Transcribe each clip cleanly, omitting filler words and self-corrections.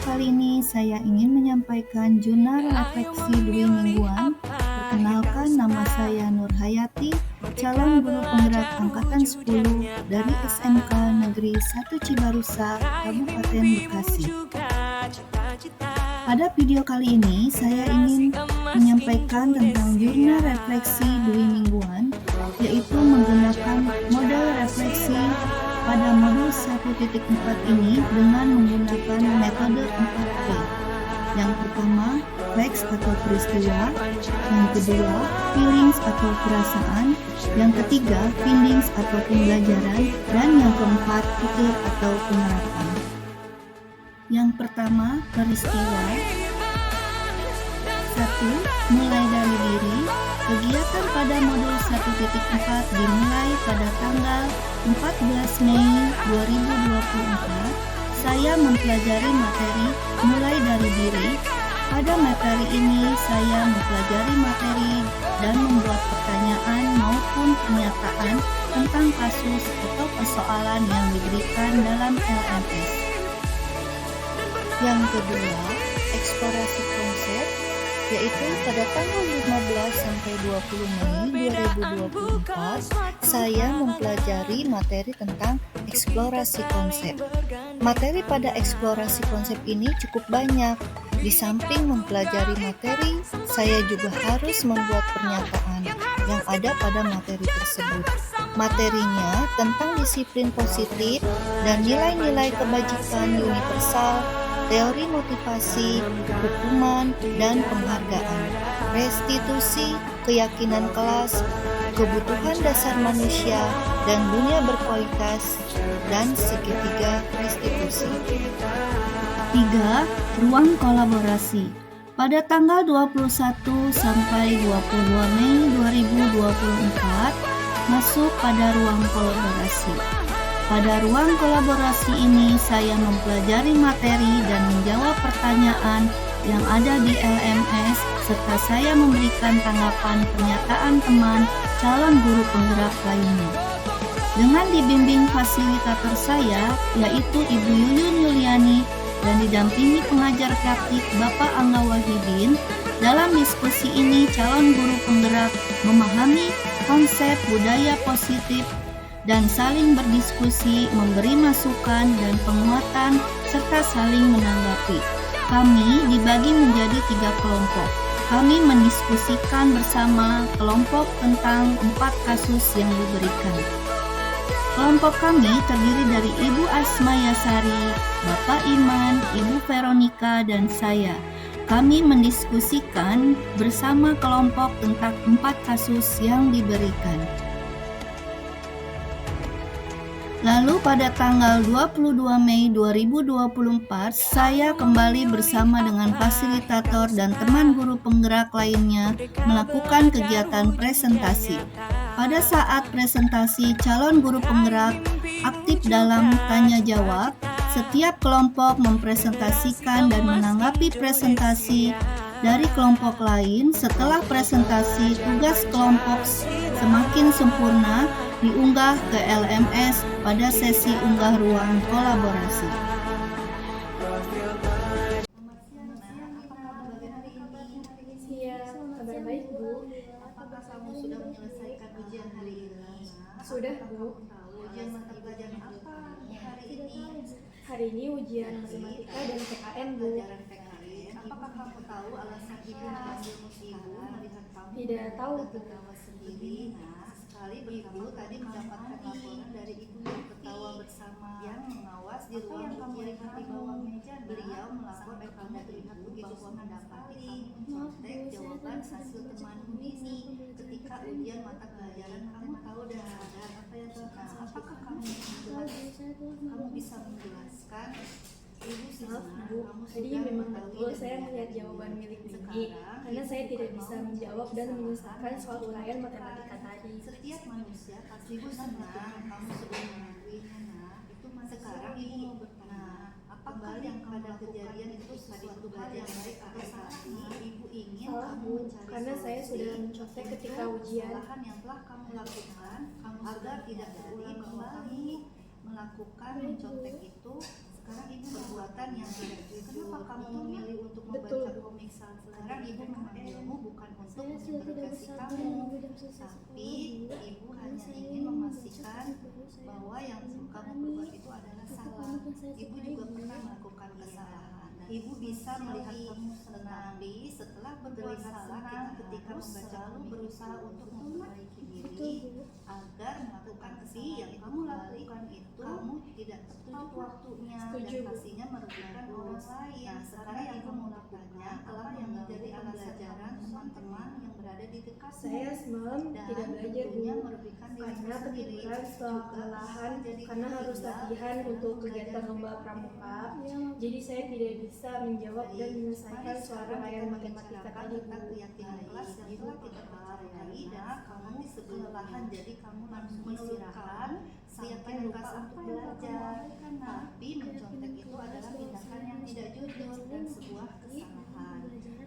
kali ini saya ingin menyampaikan jurnal refleksi dwi mingguan. Perkenalkan, nama saya Nur Hayati, calon guru penggerak angkatan 10 dari SMK Negeri 1 Cibarusa, Kabupaten Bekasi. Pada video kali ini saya ingin menyampaikan tentang jurnal refleksi dwi mingguan, yaitu menggunakan model refleksi pada modul 1.4 ini dengan menggunakan metode 4P. Yang pertama, facts atau peristiwa. Yang kedua, feelings atau perasaan. Yang ketiga, findings atau pembelajaran. Dan yang keempat, tutur atau penerapan. Yang pertama, peristiwa. 1. Mulai dari diri. Kegiatan pada modul 1.4 dimulai pada tanggal 14 Mei 2024. Saya mempelajari materi mulai dari diri. Pada materi ini saya mempelajari materi dan membuat pertanyaan maupun pernyataan tentang kasus atau persoalan yang diberikan dalam LMS. Yang kedua, eksplorasi konsep, yaitu pada tanggal 15 sampai 20 Mei 2024 saya mempelajari materi tentang eksplorasi konsep. Materi pada eksplorasi konsep ini cukup banyak. Di samping mempelajari materi, saya juga harus membuat pernyataan yang ada pada materi tersebut. Materinya tentang disiplin positif dan nilai-nilai kebajikan universal, teori motivasi, hukuman, dan penghargaan, restitusi, keyakinan kelas, kebutuhan dasar manusia, dan dunia berkualitas, dan segitiga restitusi. 3. Ruang kolaborasi. Pada tanggal 21 sampai 22 Mei 2024, masuk pada ruang kolaborasi. Pada ruang kolaborasi ini, saya mempelajari materi dan menjawab pertanyaan yang ada di LMS, serta saya memberikan tanggapan pernyataan teman calon guru penggerak lainnya. Dengan dibimbing fasilitator saya, yaitu Ibu Yuyun Yuliani, dan didampingi pengajar praktik Bapak Angga Wahidin, dalam diskusi ini calon guru penggerak memahami konsep budaya positif dan saling berdiskusi, memberi masukan dan penguatan, serta saling menanggapi. Kami dibagi menjadi 3 kelompok. Kami mendiskusikan bersama kelompok tentang 4 kasus yang diberikan. Kelompok kami terdiri dari Ibu Asma Yasari, Bapak Iman, Ibu Veronica, dan saya. Kami mendiskusikan bersama kelompok tentang 4 kasus yang diberikan. Lalu pada tanggal 22 Mei 2024, saya kembali bersama dengan fasilitator dan teman guru penggerak lainnya melakukan kegiatan presentasi. Pada saat presentasi, calon guru penggerak aktif dalam tanya jawab. Setiap kelompok mempresentasikan dan menanggapi presentasi dari kelompok lain. Setelah presentasi, tugas kelompok semakin sempurna diunggah ke LMS pada sesi unggah ruang kolaborasi. Siap, kabar baik Bu. Apakah kamu sudah menyelesaikan ujian hari ini? Sudah Bu. Ujian mata pelajaran apa hari ini? Hari ini ujian matematika dan PKN Bu. Pelajaran PKN. Apakah kamu tahu alasan ibu memanggilmu ibu melihat kamu Tidak tahu Bu. tertawa sendiri? Nah, sekali ibu tadi mendapatkan laporan dari ibu yang ketawa bersama yang mengawas di ruang ujian di bawah meja. Beliau melapor kepada ibu bahwa mendapati mencontek jawaban hasil temanmu ini ketika ujian mata pelajaran. Kamu tahu dan sadar apa yang terjadi? Apakah kamu bisa menjelaskan? Maaf Bu, tadi memang betul saya melihat jawaban milik Dini karena saya tidak bisa menjawab dan menyelesaikan soal uraian matematika tadi. Setiap manusia pasti senang kamu sudah mengakuinya. Nah, itu sekarang ibu mau bertanya, apakah yang pada kejadian itu suatu hal yang baik atau salah? Ibu ingin Salah kamu Bu, mencari karena saya sudah mencontek ketika ujian. kesalahan yang telah kamu lakukan, kamu agar tidak terulang kembali melakukan mencontek itu. perbuatan yang tidak jujur. Kenapa kamu memilih untuk Betul, membaca Bu. komik saat sekarang ibu memanggilmu bukan untuk Saya sudah tidak menginterogasi bersabar kamu, menunggu jam selesai tapi sekolah, Bu. ibu Karena hanya saya ingin ingin membaca memastikan komik baru saya bahwa yang kamu menemani perbuat itu adalah buku salah. komik yang saya Ibu sukai, juga Bu. pernah melakukan kesalahan. Ibu bisa melihat kamu senang, tapi setelah berbuat salah ketika membaca komik berusaha untuk memperbaiki Betul, diri Bu. agar melakukan kesalahan yang kamu lakukan itu kamu tidak tepat waktunya Setuju, dan Bu. pastinya merugikan orang lain. Nah, sekarang ibu mau bertanya apa yang menjadi pelajaran teman-teman yang berada di dekatmu. Saya semalam Dan tidak belajar, Bu, tentunya merugikan dirimu karena sendiri. ketiduran setelah Juga kelelahan jadi karena harus ketiga, latihan dalam untuk belajar kegiatan lomba PKN. pramuka. Jadi saya tidak bisa menjawab dan menyelesaikan soal rangkaian matematika tadi, Bu. Tentang keyakinan kelas yang telah kita percayai dan kamu kelelahan jadi kamu langsung istirahat sampai lupa untuk belajar. Tapi mencontek itu adalah tindakan yang tidak jujur dan sebuah kesalahan.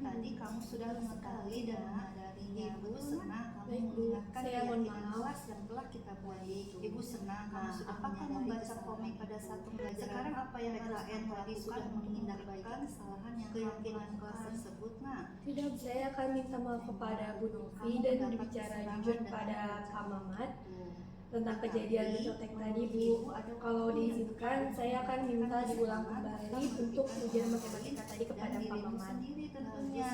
Tadi kamu sudah mengetahui dan menyadarinya. Ibu senang kamu Baik, Bu. mengingatkan Saya mohon keyakinan maaf. kelas yang telah kita buat. Ibu senang kamu sudah apakah membaca komik pada saat pembelajaran. Sekarang apa yang PKN tadi sudah menindakkan kesalahan yang keyakinan kelas tersebut? Nah, Tidak, saya akan minta maaf kepada Bu Novi dan berbicara jujur pada Pak Mamat tentang kejadian mencontek tadi, Bu. Kalau diizinkan, saya akan minta diulang kembali untuk ujian matematika tadi kepada Pak Mamat. sendiri tentunya.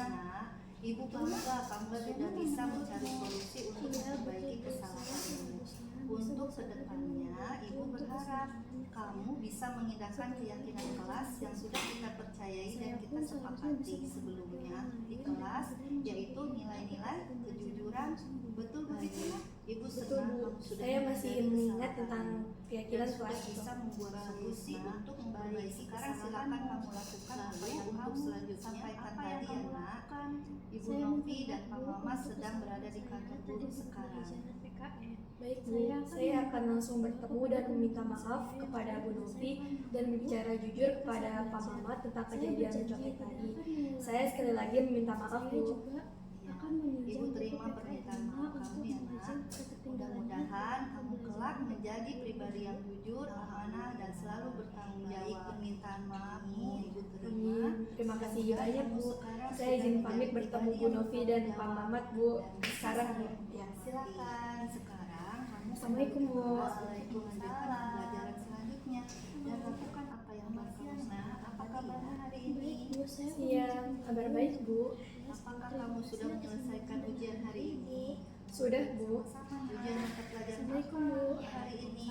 Ibu bangga kamu sudah bisa mencari solusi untuk memperbaiki kesalahanmu. Untuk kedepannya, ibu berharap kamu bisa mengindahkan keyakinan kelas yang sudah kita percayai dan kita sepakati sebelumnya di kelas, yaitu nilai-nilai kejujuran. Betul begitu ya? Ibu Betul, senang Bu. kamu sudah Saya masih menyadari mengingat kesalahan tentang keyakinan dan sudah kelas itu. bisa membuat solusi untuk memperbaiki. Sekarang silakan kamu lakukan apa yang kamu selanjutnya sampaikan tadi ya nak. Ibu Saya Novi minta dan Pak maaf, Bu, Mama untuk sedang berada di kesalahan kantor saya guru tadi sekarang. pelajaran PKN. Baik, Bu. Saya akan langsung bertemu dan meminta maaf kepada Bu Novi dan berbicara jujur kepada Pak Mamat tentang kejadian mencontek tadi. Saya sekali lagi meminta maaf, Bu. Ibu terima permintaan maaf kamu ya nak. Mudah-mudahan kamu kelak menjadi pribadi yang jujur, amanah dan selalu bertanggung jawab. Permintaan maafmu ibu terima. Amin. Terima kasih banyak, Bu. Saya izin pamit bertemu Bu Novi dan Pak Mamat, Bu. Sekarang, Bu. Ya, silakan. Sekarang kamu Assalamualaikum, Bu. Waalaikumsalam. Pelajaran selanjutnya dan lakukan apa yang kamu nak. Apa kabarnya hari ini? Iya, kabar baik, Bu. Apakah kamu sudah menyelesaikan ujian hari ini? Sudah, Bu. Ujian mata pelajaran Assalamualaikum, Bu. hari ini?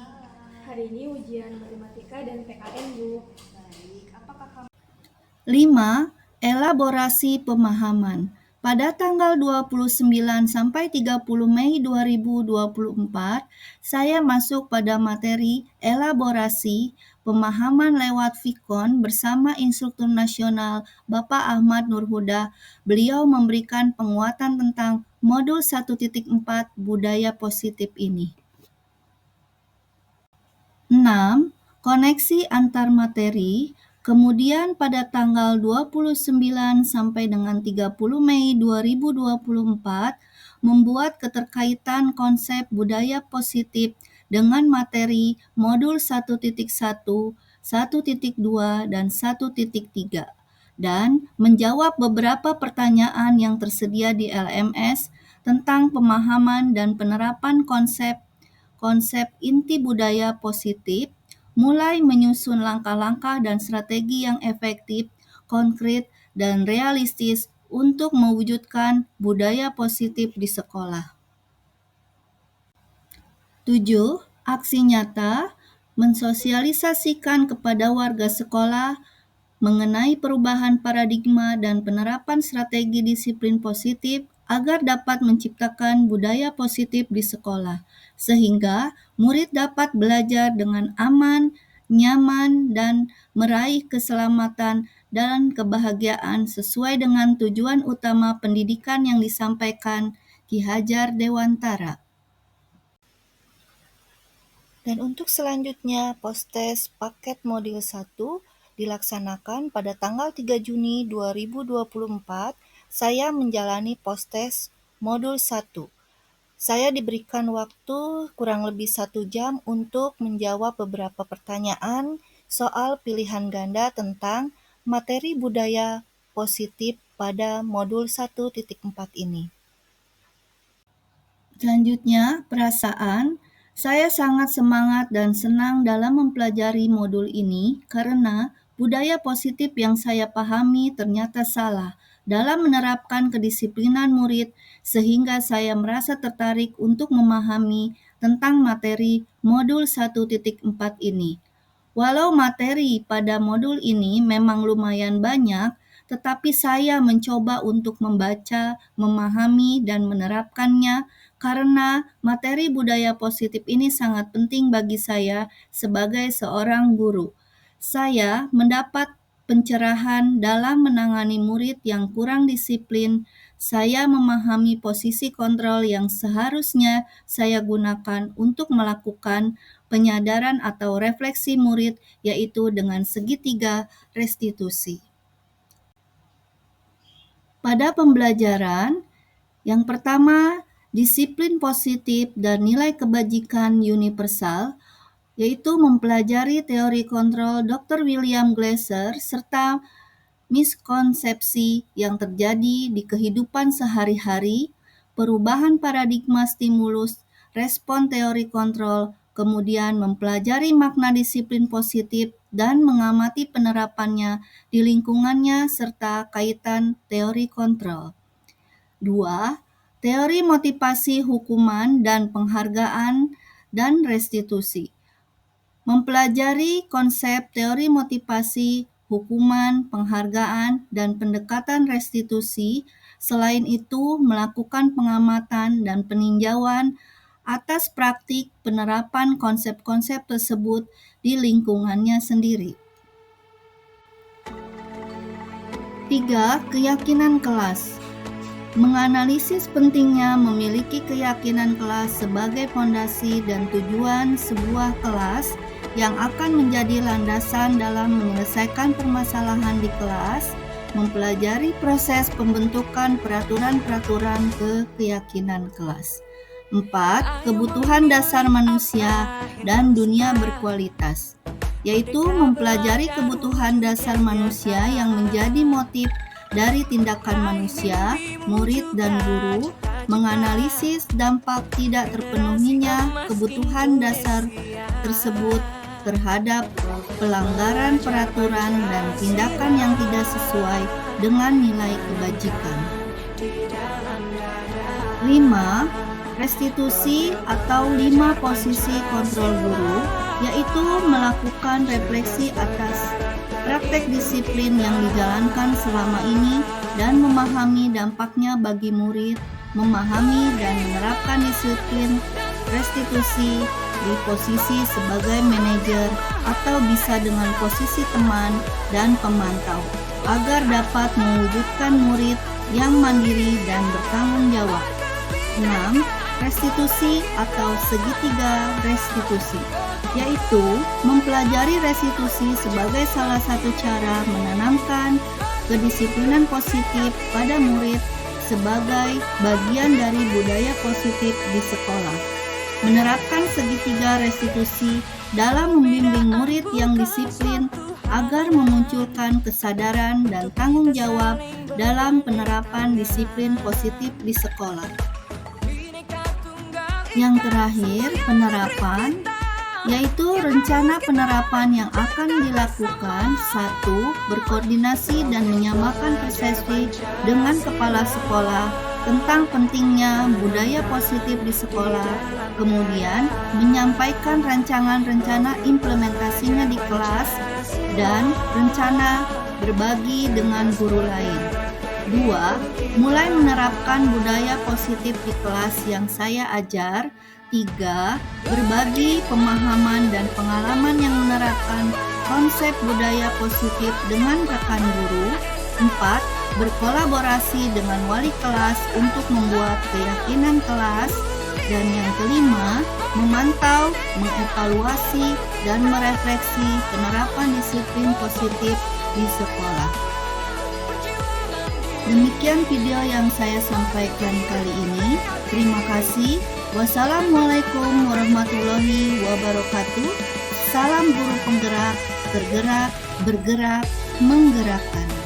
Hari ini ujian matematika dan PKN, Bu. Baik, apakah kamu 5. Elaborasi pemahaman. Pada tanggal 29 sampai 30 Mei 2024, saya masuk pada materi elaborasi pemahaman lewat Vikon bersama instruktur nasional Bapak Ahmad Nurhuda. Beliau memberikan penguatan tentang modul 1.4 budaya positif ini. 6. Koneksi antar materi. Kemudian pada tanggal 29 sampai dengan 30 Mei 2024 membuat keterkaitan konsep budaya positif dengan materi modul 1.1, 1.2, dan 1.3 dan menjawab beberapa pertanyaan yang tersedia di LMS tentang pemahaman dan penerapan konsep inti budaya positif, mulai menyusun langkah-langkah dan strategi yang efektif, konkret, dan realistis untuk mewujudkan budaya positif di sekolah. 7. Aksi nyata mensosialisasikan kepada warga sekolah mengenai perubahan paradigma dan penerapan strategi disiplin positif agar dapat menciptakan budaya positif di sekolah, sehingga murid dapat belajar dengan aman, nyaman, dan meraih keselamatan dan kebahagiaan sesuai dengan tujuan utama pendidikan yang disampaikan Ki Hajar Dewantara. Dan untuk selanjutnya, postes paket modul 1 dilaksanakan pada tanggal 3 Juni 2024. Saya menjalani postes modul 1. Saya diberikan waktu kurang lebih 1 jam untuk menjawab beberapa pertanyaan soal pilihan ganda tentang materi budaya positif pada modul 1.4 ini. Selanjutnya, perasaan. Saya sangat semangat dan senang dalam mempelajari modul ini karena budaya positif yang saya pahami ternyata salah dalam menerapkan kedisiplinan murid sehingga saya merasa tertarik untuk memahami tentang materi modul 1.4 ini. Walau materi pada modul ini memang lumayan banyak, tetapi saya mencoba untuk membaca, memahami, dan menerapkannya karena materi budaya positif ini sangat penting bagi saya sebagai seorang guru. Saya mendapat pencerahan dalam menangani murid yang kurang disiplin. Saya memahami posisi kontrol yang seharusnya saya gunakan untuk melakukan penyadaran atau refleksi murid, yaitu dengan segitiga restitusi. Pada pembelajaran, yang pertama, disiplin positif dan nilai kebajikan universal, yaitu mempelajari teori kontrol Dr. William Glasser serta miskonsepsi yang terjadi di kehidupan sehari-hari, perubahan paradigma stimulus, respon teori kontrol, kemudian mempelajari makna disiplin positif dan mengamati penerapannya di lingkungannya serta kaitan teori kontrol. 2. Teori motivasi hukuman dan penghargaan dan restitusi. Mempelajari konsep teori motivasi, hukuman, penghargaan, dan pendekatan restitusi. Selain itu, melakukan pengamatan dan peninjauan atas praktik penerapan konsep-konsep tersebut di lingkungannya sendiri. 3. Keyakinan kelas. Menganalisis pentingnya memiliki keyakinan kelas sebagai fondasi dan tujuan sebuah kelas yang akan menjadi landasan dalam menyelesaikan permasalahan di kelas, mempelajari proses pembentukan peraturan-peraturan keyakinan kelas. 4. Kebutuhan dasar manusia dan dunia berkualitas, yaitu mempelajari kebutuhan dasar manusia yang menjadi motif dari tindakan manusia, murid, dan guru, menganalisis dampak tidak terpenuhinya kebutuhan dasar tersebut terhadap pelanggaran peraturan dan tindakan yang tidak sesuai dengan nilai kebajikan. 5. Restitusi atau 5 posisi kontrol guru, yaitu melakukan refleksi atas praktek disiplin yang dijalankan selama ini dan memahami dampaknya bagi murid, memahami dan menerapkan disiplin restitusi di posisi sebagai manajer atau bisa dengan posisi teman dan pemantau, agar dapat mewujudkan murid yang mandiri dan bertanggung jawab. 6. Restitusi atau segitiga restitusi, yaitu mempelajari restitusi sebagai salah satu cara menanamkan kedisiplinan positif pada murid sebagai bagian dari budaya positif di sekolah. Menerapkan segitiga restitusi dalam membimbing murid yang disiplin agar memunculkan kesadaran dan tanggung jawab dalam penerapan disiplin positif di sekolah. Yang terakhir, penerapan, yaitu rencana penerapan yang akan dilakukan. 1. Berkoordinasi dan menyamakan persepsi dengan kepala sekolah tentang pentingnya budaya positif di sekolah, kemudian menyampaikan rancangan rencana implementasinya di kelas dan rencana berbagi dengan guru lain. 2. Mulai menerapkan budaya positif di kelas yang saya ajar. 3. Berbagi pemahaman dan pengalaman yang menerapkan konsep budaya positif dengan rekan guru. 4. Berkolaborasi dengan wali kelas untuk membuat keyakinan kelas. Dan yang kelima, memantau, mengevaluasi, dan merefleksi penerapan disiplin positif di sekolah. Demikian video yang saya sampaikan kali ini. Terima kasih. Wassalamualaikum warahmatullahi wabarakatuh. Salam guru penggerak. tergerak, bergerak, menggerakkan.